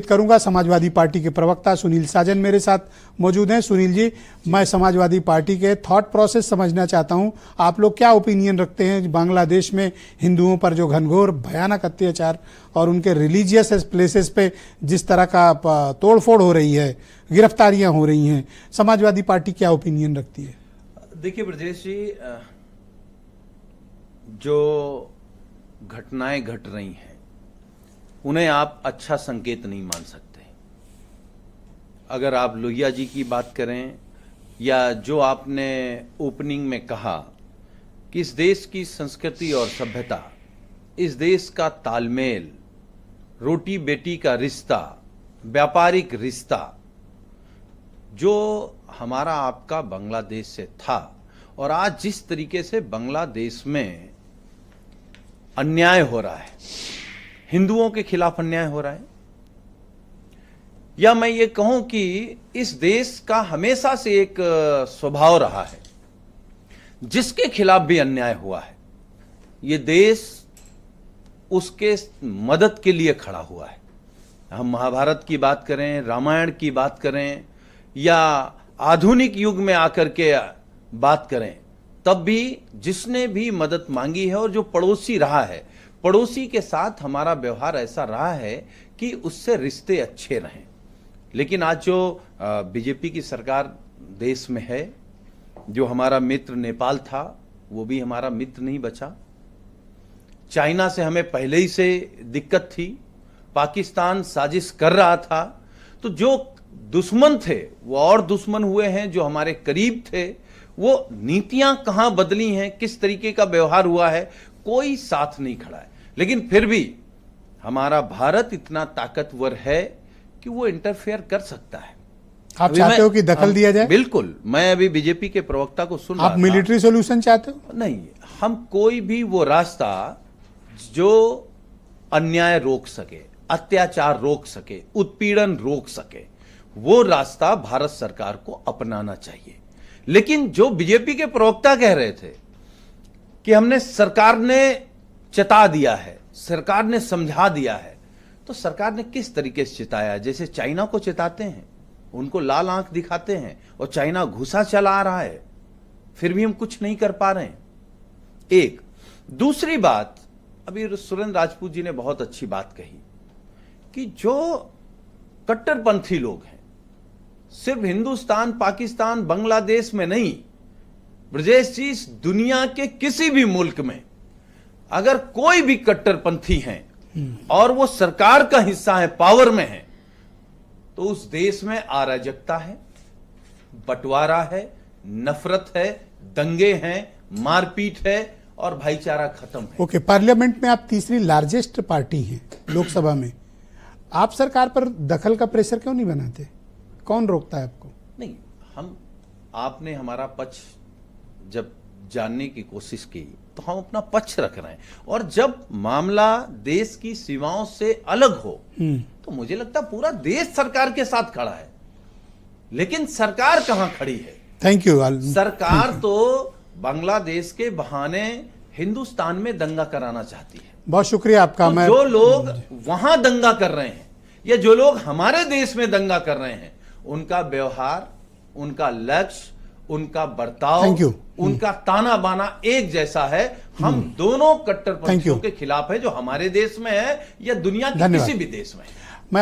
करूंगा। समाजवादी पार्टी के प्रवक्ता सुनील साजन मेरे साथ मौजूद हैं। सुनील जी, मैं समाजवादी पार्टी के थॉट प्रोसेस समझना चाहता हूं। आप लोग क्या ओपिनियन रखते हैं बांग्लादेश में हिंदुओं पर जो घनघोर भयानक अत्याचार और उनके रिलीजियस प्लेसेस पे जिस तरह का तोड़फोड़ हो रही है, गिरफ्तारियां हो रही हैं, समाजवादी पार्टी क्या ओपिनियन रखती है? देखिए ब्रजेश जी, जो घटनाएं घट रही हैं उन्हें आप अच्छा संकेत नहीं मान सकते। अगर आप लोहिया जी की बात करें या जो आपने ओपनिंग में कहा कि इस देश की संस्कृति और सभ्यता, इस देश का तालमेल, रोटी बेटी का रिश्ता, व्यापारिक रिश्ता जो हमारा आपका बांग्लादेश से था, और आज जिस तरीके से बांग्लादेश में अन्याय हो रहा है, हिंदुओं के खिलाफ अन्याय हो रहा है, या मैं ये कहूं कि इस देश का हमेशा से एक स्वभाव रहा है जिसके खिलाफ भी अन्याय हुआ है, ये देश उसके मदद के लिए खड़ा हुआ है। हम महाभारत की बात करें, रामायण की बात करें या आधुनिक युग में आकर के बात करें, तब भी जिसने भी मदद मांगी है और जो पड़ोसी रहा है, पड़ोसी के साथ हमारा व्यवहार ऐसा रहा है कि उससे रिश्ते अच्छे रहें। लेकिन आज जो बीजेपी की सरकार देश में है, जो हमारा मित्र नेपाल था वो भी हमारा मित्र नहीं बचा, चाइना से हमें पहले ही से दिक्कत थी, पाकिस्तान साजिश कर रहा था, तो जो दुश्मन थे वो और दुश्मन हुए हैं, जो हमारे करीब थे वो नीतियां कहां बदली हैं, किस तरीके का व्यवहार हुआ है, कोई साथ नहीं खड़ा है। लेकिन फिर भी हमारा भारत इतना ताकतवर है कि वो इंटरफेयर कर सकता है। आप चाहते हो कि दखल दिया जाए? बिल्कुल। मैं अभी बीजेपी के प्रवक्ता को सुन रहा था। आप मिलिट्री सॉल्यूशन चाहते हो? नहीं, हम कोई भी वो रास्ता जो अन्याय रोक सके, अत्याचार रोक सके, उत्पीड़न रोक सके, वो रास्ता भारत सरकार को अपनाना चाहिए। लेकिन जो बीजेपी के प्रवक्ता कह रहे थे कि हमने, सरकार ने चेता दिया है, सरकार ने समझा दिया है, तो सरकार ने किस तरीके से चिताया? जैसे चाइना को चिताते हैं, उनको लाल आंख दिखाते हैं और चाइना घुसा चला रहा है, फिर भी हम कुछ नहीं कर पा रहे हैं। एक दूसरी बात, अभी सुरेंद्र राजपूत जी ने बहुत अच्छी बात कही कि जो कट्टरपंथी लोग हैं, सिर्फ हिंदुस्तान, पाकिस्तान, बांग्लादेश में नहीं, ब्रजेश जी, दुनिया के किसी भी मुल्क में अगर कोई भी कट्टरपंथी हैं और वो सरकार का हिस्सा है, पावर में है, तो उस देश में अराजकता है, बंटवारा है, नफरत है, दंगे हैं, मारपीट है और भाईचारा खत्म है। ओके, पार्लियामेंट में आप तीसरी लार्जेस्ट पार्टी हैं लोकसभा में, आप सरकार पर दखल का प्रेशर क्यों नहीं बनाते? कौन रोकता है आपको? नहीं, आपने हमारा पक्ष जब जानने की कोशिश की तो हम अपना पक्ष रख रहे हैं, और जब मामला देश की सीमाओं से अलग हो तो मुझे लगता पूरा देश सरकार के साथ खड़ा है। लेकिन सरकार कहां खड़ी है? Thank you. सरकार तो बांग्लादेश के बहाने हिंदुस्तान में दंगा कराना चाहती है। बहुत शुक्रिया आपका। तो जो लोग वहां दंगा कर रहे हैं या जो लोग हमारे देश में दंगा कर रहे हैं, उनका व्यवहार, उनका लक्ष्य, उनका बर्ताव, उनका ताना बाना एक जैसा है। हम दोनों कट्टरपंथियों के खिलाफ है, जो हमारे देश में है या दुनिया के किसी भी देश में है। मैं